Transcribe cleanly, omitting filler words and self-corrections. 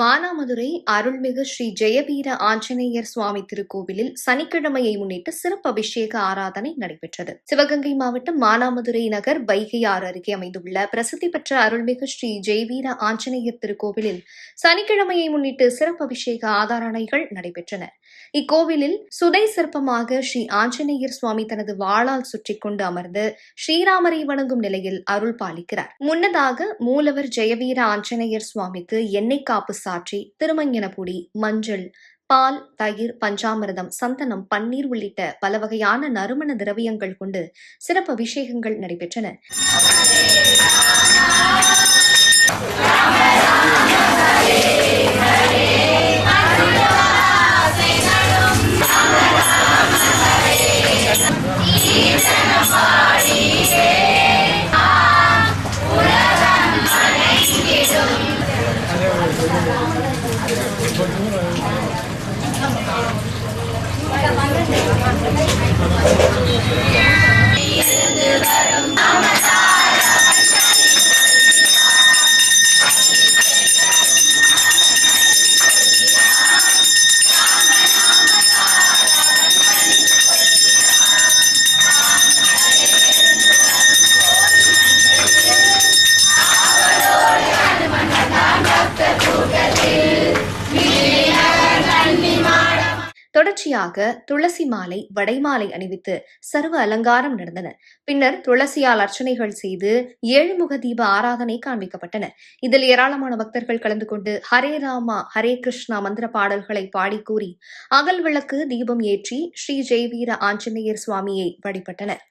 மானாமதுரை அருள்மிகு ஸ்ரீ ஜெயவீர ஆஞ்சநேயர் சுவாமி திருக்கோவிலில் சனிக்கிழமையை முன்னிட்டு சிறப்பு அபிஷேக ஆராதனை நடைபெற்றது. சிவகங்கை மாவட்டம் மானாமதுரை நகர் வைகையாறு அருகே அமைந்துள்ள பிரசித்தி பெற்ற அருள்மிகு ஸ்ரீ ஜெயவீர ஆஞ்சநேயர் திருக்கோவிலில் சனிக்கிழமையை முன்னிட்டு சிறப்பு அபிஷேக ஆராதனைகள் நடைபெற்றன. இக்கோவிலில் சுதை சிற்பமாக ஸ்ரீ ஆஞ்சநேயர் சுவாமி தனது வாளால் சுற்றிக் கொண்டு அமர்ந்து ஸ்ரீராமரை வணங்கும் நிலையில் அருள் பாலிக்கிறார். முன்னதாக மூலவர் ஜெயவீர ஆஞ்சநேயர் சுவாமிக்கு எண்ணெய் காப்பு சாற்றி திருமஞ்சனப்பொடி, மஞ்சள், பால், தயிர், பஞ்சாமிர்தம், சந்தனம், பன்னீர் உள்ளிட்ட பல வகையான நறுமண திரவியங்கள் கொண்டு சிறப்பு அபிஷேகங்கள் நடைபெற்றன. தொடர்ச்சியாக துளசி மாலை, வடைமாலை அணிவித்து சர்வ அலங்காரம் நடந்தன. பின்னர் துளசியால் அர்ச்சனைகள் செய்து ஏழுமுக தீப ஆராதனை காண்பிக்கப்பட்டன. இதில் ஏராளமான பக்தர்கள் கலந்து கொண்டு ஹரே ராமா ஹரே கிருஷ்ணா மந்திர பாடல்களை பாடி கூறி அகல் விளக்கு தீபம் ஏற்றி ஸ்ரீ ஜெயவீர ஆஞ்சநேயர் சுவாமியை வழிபட்டனர்.